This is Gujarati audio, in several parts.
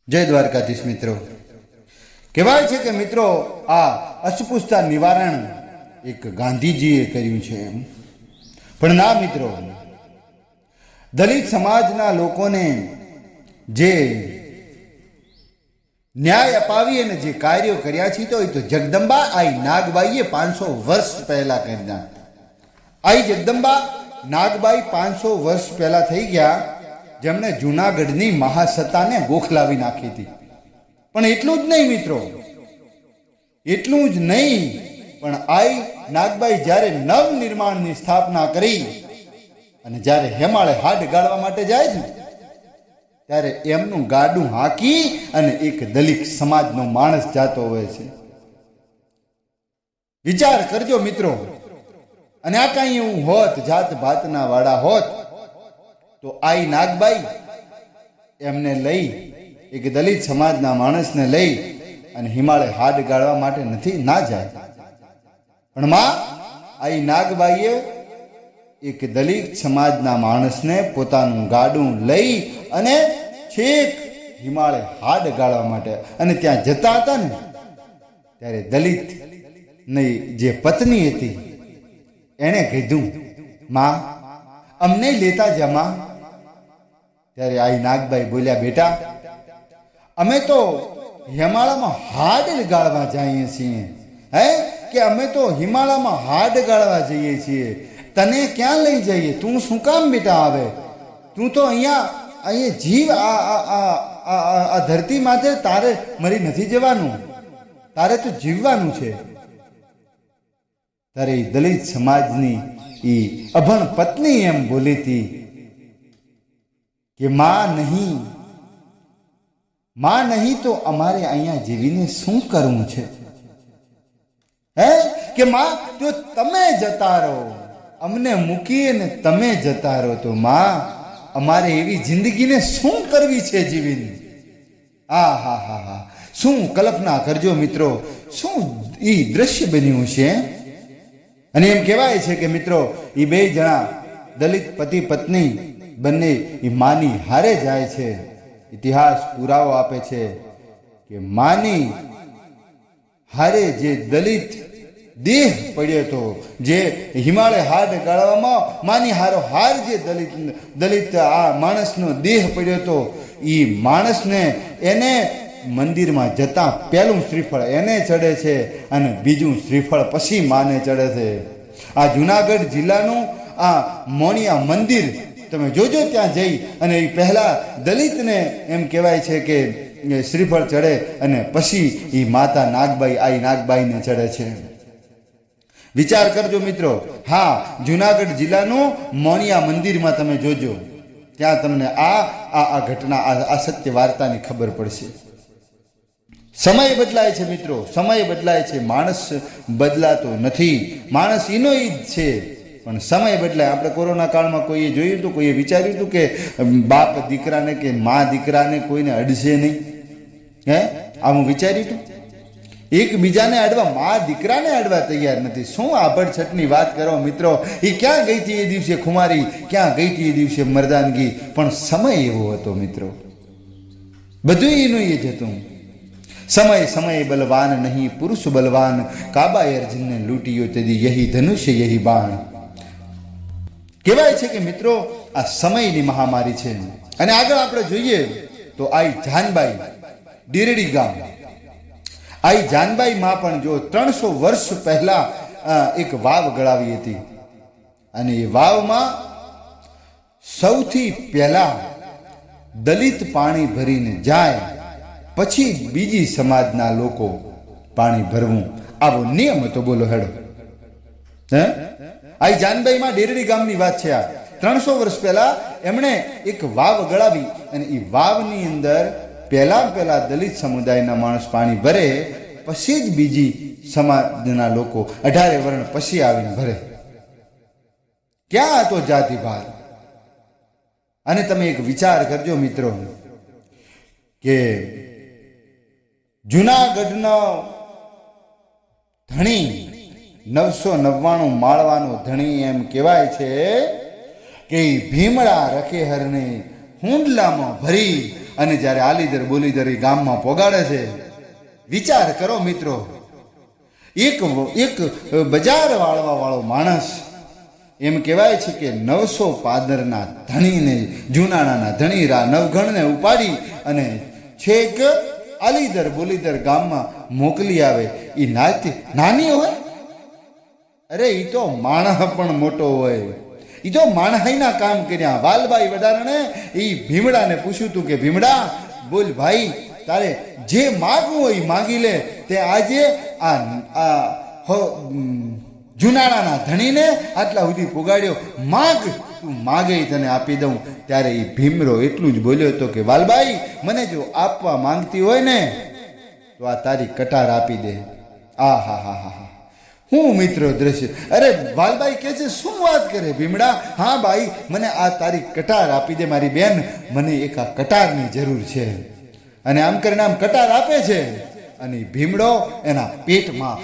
જય દ્વારકાધીશ મિત્રો. કહેવાય છે કે મિત્રો આ અસ્પૃશ્યતા નિવારણ એક ગાંધીજીએ કર્યું છે, પણ ના મિત્રો, દલિત સમાજના લોકોને જે ન્યાય અપાવી અને જે કાર્યો કર્યા છે તો જગદંબા આઈ નાગબાઈએ 500 વર્ષ પહેલા કર્યા. આઈ જગદંબા નાગબાઈ 500 વર્ષ પહેલા થઈ ગયા, જેમણે જૂનાગઢની મહાસત્તાને ગોખલાવી નાખી હતી. પણ એટલું જ નહીં મિત્રો, એટલું જ નહીં, પણ આઈ નાગબાઈ જ્યારે નવનિર્માણની સ્થાપના કરી અને જ્યારે હેમાળે હાડ ગાળવા માટે જાય છે ત્યારે એમનું ગાડું હાંકી અને એક દલિત સમાજનો માણસ જાતો હોય છે. વિચાર કરજો મિત્રો. અને આ કાંઈ એવું હોત, જાત ભાતના વાળા હોત, તો આઈ નાગબાઈ એમને લઈ, એક દલિત સમાજના માણસને લઈ અને હિમાલય હાડ ગાળવા માટે ના જાય. પણ માં આઈ નાગબાઈએ એક દલિત સમાજના માણસને પોતાનું ગાડું લઈ અને છેક હિમાલય હાડ ગાળવા માટે અને ત્યાં જતા હતા ને ત્યારે દલિત ની જે પત્ની હતી એણે કીધું, માં અમને લેતા જા. ત્યારે આઈ નાગબાઈ બોલ્યા, બેટા અમે તો હિમાલયમાં હાડ ગાળવા જઈએ છીએ. કે અમે તો હિમાલયમાં હાડ ગાળવા જઈએ છીએ, તને ક્યાં લઈ જઈએ? તું શું કામ બેટા આવે? તું તો અહીંયા જીવ, આ ધરતી માથે તારે મરી નથી જવાનું, તારે તો જીવવાનું છે. ત્યારે દલિત સમાજની એ અભણ પત્ની એમ બોલી હતી કે માં નહીં તો અમારે અહીંયા જીવીને શું કરવું છે? કે માં જો તમે જતા રહો, અમને મૂકીને તમે જતા રહો, તો માં અમારે એવી જિંદગીને શું કરવી છે જીવીને? હા, શું કલ્પના કરજો મિત્રો, શું એ દ્રશ્ય બન્યું છે. અને એમ કહેવાય છે કે મિત્રો એ બે જણા દલિત પતિ પત્ની બંને એ માની હારે જાય છે. ઇતિહાસ પુરાવો આપે છે કે માની હારે જે દલિત દેહ પડ્યો હતો, જે હિમાલય હાડ ગાળવામાં માની હારો હાર જે દલિત આ માણસનો દેહ પડ્યો હતો, એ માણસને એને મંદિરમાં જતા પહેલું શ્રીફળ એને ચડે છે અને બીજું શ્રીફળ પછી માને ચડે છે. આ જુનાગઢ જિલ્લાનું આ મોણિયા મંદિર તમે જોજો, ત્યાં જઈ અને એ પહેલા દલિતને એમ કહેવાય છે કે શ્રીફળ ચડે અને પછી એ માતા નાગબાઈ આઈ નાગબાઈને ચડે છે. વિચાર કરજો મિત્રો. હા, જુનાગઢ જિલ્લાનું મોણિયા મંદિરમાં તમે જોજો, ત્યાં તમને આ ઘટના, આ સત્ય વાર્તાની ખબર પડશે. સમય બદલાય છે મિત્રો, સમય બદલાય છે, માણસ બદલાતો નથી. માણસ એનો જ છે, પણ સમય બદલાય. આપણે કોરોના કાળમાં કોઈએ જોયું હતું, કોઈએ વિચાર્યું હતું કે બાપ દીકરાને કે મા દીકરાને કોઈને અડશે નહીં? આવું વિચાર્યું હતું? એકબીજાને અડવા, મા દીકરાને અડવા તૈયાર નથી. શું આભડછટની વાત કરો મિત્રો. એ ક્યાં ગઈ હતી એ દિવસે ખુમારી, ક્યાં ગઈ હતી એ દિવસે મર્દાનગી. પણ સમય એવો હતો મિત્રો, બધું એનું એ જ હતું. સમય બલવાન નહીં પુરુષ બલવાન, કાબાએ અર્જુનને લૂંટ્યો તેથી યહી ધનુષ્ય યહી બાણ. કહેવાય છે કે મિત્રો આ સમયની મહામારી છે. અને આગળ આપણે જોઈએ તો આઈ જાનબાઈ ડીરડી ગામ, આઈ જાનબાઈ માં પણ જો 300 વર્ષ પહેલા એક વાવ ગળાવી હતી. અને એ વાવમાં સૌથી પહેલા દલિત પાણી ભરીને જાય, પછી બીજી સમાજના લોકો પાણી ભરવું, આવો નિયમ હતો. બોલો હેડો. આઈ જાનબાઈમાં ડેરડી ગામની વાત છે. આ 300 વર્ષ પહેલા એમણે એક વાવ ગળાવી અને એ વાવની અંદર પહેલા દલિત સમુદાયના માણસ પાણી ભરે, પછી જ બીજી સમાજના લોકો 18 વર્ણ પછી આવીને ભરે. ક્યાં હતો જાતિભાર? અને તમે એક વિચાર કરજો મિત્રો કે જુનાગઢનો ધણી 999 માળવાનો ધણી એમ કહેવાય છે કે ભીમડા રખેહરને હુંડલામાં ભરી અને જ્યારે આલીદર બોલીદર એ ગામમાં પોગાડે છે, વિચાર કરો મિત્રો, એક બજાર વાળવા વાળો માણસ, એમ કહેવાય છે કે 900 પાદરના ધણીને, જુનાણાના ધણીરા નવઘણને ઉપાડી અને છેક આલીદર બોલીદર ગામમાં મોકલી આવે. એ નાની હોય? અરે એ તો માણસ પણ મોટો હોય. એ તો માણહાઈના કામ કર્યા. વાલબાઈ વડારણે એ ભીમડાને પૂછ્યું હતું કે ભીમડા બોલ ભાઈ, તારે જે માગવું હોય માગી લે. તે આજે આ જુનાણાના ધણીને આટલા સુધી પુગાડ્યો, માગ, તું માગે તને આપી દઉં. ત્યારે એ ભીમરો એટલું જ બોલ્યો હતો કે વાલબાઈ, મને જો આપવા માંગતી હોય ને તો આ તારી કટાર આપી દે. આ હા હા હા હા, હું મિત્રો દ્રશ્ય. અરે વાલબાઈ કહે છે, શું વાત કરે ભીમડા? હા ભાઈ, મને આ તારી કટાર આપી દે મારી બેન, મને એક આ કટારની જરૂર છે. અને આમ કરીને આમ કટાર આપે છે અને ભીમડો એના પેટમાં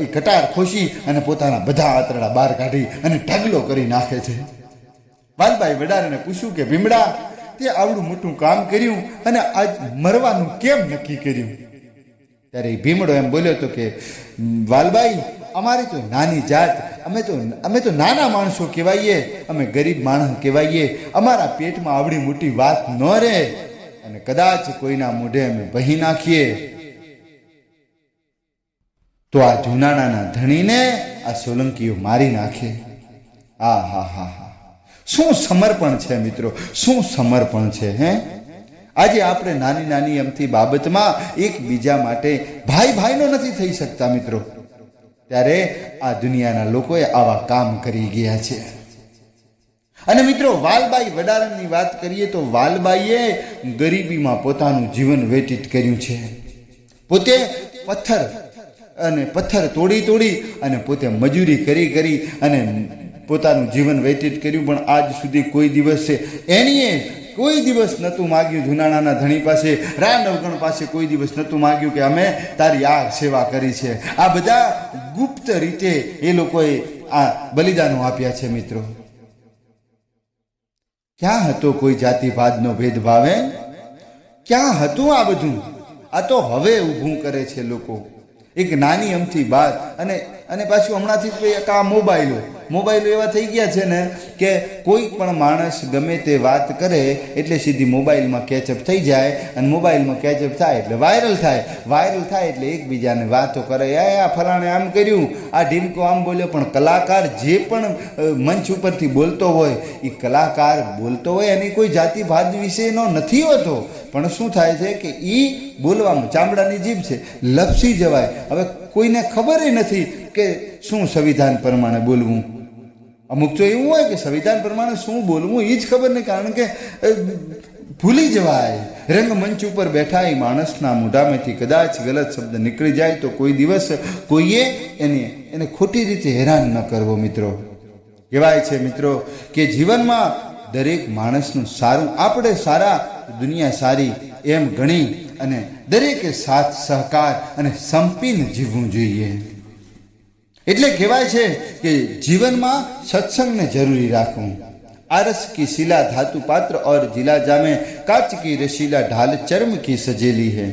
એ કટાર ખોસી અને પોતાના બધા આંતરડા બહાર કાઢી અને ઢગલો કરી નાખે છે. વાલબાઈ વડારાને પૂછ્યું કે ભીમડા, તે આવડું મોટું કામ કર્યું અને આજ મરવાનું કેમ નક્કી કર્યું? ત્યારે ભીમડો એમ બોલ્યો હતો કે વાલબાઈ, અમારી તો નાની જાત, અમે તો નાના માણસો કહેવાઈએ, અમે ગરીબ માણસ કહેવાઈએ. અમારા પેટમાં આવડી મોટી વાત ન રહે અને કદાચ કોઈના મોઢે અમે બહી નાખીએ તો આ જુનાણાના ધણીને આ સોલંકીઓ મારી નાખે. આ હા હા હા, શું સમર્પણ છે મિત્રો, શું સમર્પણ છે. આજે આપણે નાની નાની અમથી બાબતમાં એકબીજા માટે ભાઈ ભાઈનો નથી થઈ શકતા મિત્રો, ત્યારે આ દુનિયાના લોકોએ આવા કામ કરી ગયા છે. અને મિત્રો, વાલબાઈ વડારાની વાત કરીએ તો વાલબાઈએ ગરીબીમાં પોતાનું જીવન વ્યતીત કર્યું છે. પોતે પથ્થર તોડી અને પોતે મજૂરી કરી અને પોતાનું જીવન વ્યતીત કર્યું. પણ આજ સુધી કોઈ દિવસે એણીએ કોઈ દિવસ નહોતું માગ્યું જુનાણાના ધણી પાસે, રા નવગણ પાસે કોઈ દિવસ નહોતું માગ્યું કે અમે તારી આ સેવા કરી છે. આ બધા ગુપ્ત રીતે એ લોકોએ આ બલિદાનો આપ્યા છે મિત્રો. ક્યાં હતો કોઈ જાતિવાદનો ભેદભાવ? ક્યાં હતું આ બધું? આ તો હવે ઊભું કરે છે લોકો. એક નાની અમથી વાત. અને પાછું હમણાંથી એક આ મોબાઈલો એવા થઈ ગયા છે ને કે કોઈ પણ માણસ ગમે તે વાત કરે એટલે સીધી મોબાઈલમાં કેચઅપ થઈ જાય, અને મોબાઈલમાં કેચઅપ થાય એટલે વાયરલ થાય એટલે એકબીજાને વાતો કરે, આ ફલાણે આમ કર્યું, આ ઢીમકો આમ બોલ્યો. પણ કલાકાર જે પણ મંચ ઉપરથી બોલતો હોય, એ કલાકાર બોલતો હોય એની કોઈ જાતિ ભાત વિશેનો નથી હોતો. પણ શું થાય છે કે એ બોલવામાં ચામડાની જીભ છે, લપસી જવાય. હવે કોઈને ખબર નથી કે શું સંવિધાન પ્રમાણે બોલવું. અમુક તો એવું હોય કે સંવિધાન પ્રમાણે શું બોલવું એ જ ખબર નહીં, કારણ કે ભૂલી જવાય. રંગમંચ ઉપર બેઠા એ માણસના મોઢામાંથી કદાચ ગલત શબ્દ નીકળી જાય તો કોઈ દિવસ કોઈએ એને ખોટી રીતે હેરાન ન કરવો મિત્રો. કહેવાય છે મિત્રો કે જીવનમાં દરેક માણસનું સારું, આપણે સારા દુનિયા સારી એમ ગણી અને દરેકે સાથ સહકાર અને સંપીને જીવવું જોઈએ. એટલે કહેવાય છે કે જીવનમાં સત્સંગને જરૂરી રાખવું. आरस की शिला धातु पात्र और जिला जामे कांच की रशीला ढाल चर्म की सजेली है.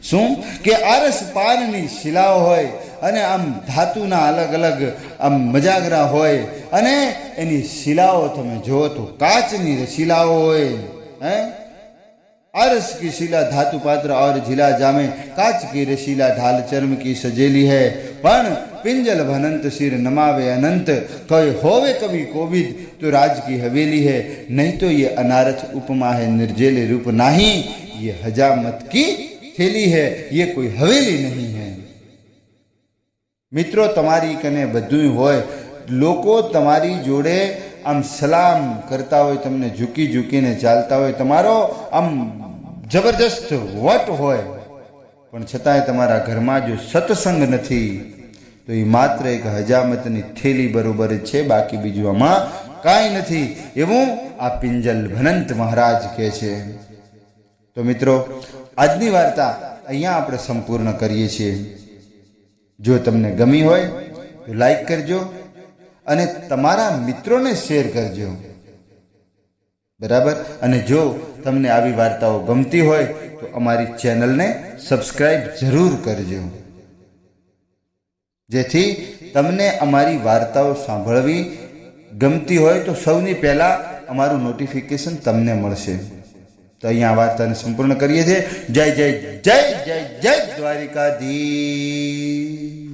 શું કે આરસ પાનની શિલાઓ હોય અને આમ ધાતુના અલગ અલગ આમ મજાગરા હોય અને એની શિલાઓ તમે જુઓ તો કાચની શિલાઓ હોય. आरस की शिला धातु पात्र और जिला जामे कांच की रशीला ढाल चर्म की सजेली है. पण पिंजल भनंत सिर नमावे अनंत कहे होवे कभी कोविद तो राज की हवेली है. नहीं तो ये अनारथ उपमा है निर्जेले रूप नहीं, ये हजामत की थैली है, ये कोई हवेली नहीं है. મિત્રો, તમારી કને બધું હોય, લોકો તમારી જોડે આમ સલામ કરતા હોય, તમને ઝૂકીને ચાલતા હોય, તમારો આમ જબરજસ્ત વટ હોય, પણ છતાંય તમારા ઘરમાં જો સત્સંગ નથી તો એ માત્ર એક હજામતની થેલી બરોબર જ છે, બાકી બીજું આમાં કાંઈ નથી. એવું આ પિંજલ ભનંત મહારાજ કહે છે. તો મિત્રો, આજની વાર્તા અહીંયા આપણે સંપૂર્ણ કરીએ છીએ. જો તમને ગમી હોય તો લાઈક કરજો અને તમારા મિત્રોને શેર કરજો, બરાબર. અને જો તમને આવી વાર્તાઓ ગમતી હોય તો અમારી ચેનલને સબસ્ક્રાઈબ જરૂર કરજો, જેથી તમને અમારી વાર્તાઓ સાંભળવી ગમતી હોય તો સૌની પહેલાં અમારું નોટિફિકેશન તમને મળશે. તો અહીંયા આ વાર્તાને સંપૂર્ણ કરીએ છીએ. જય જય જય જય જય દ્વારિકાધીશ.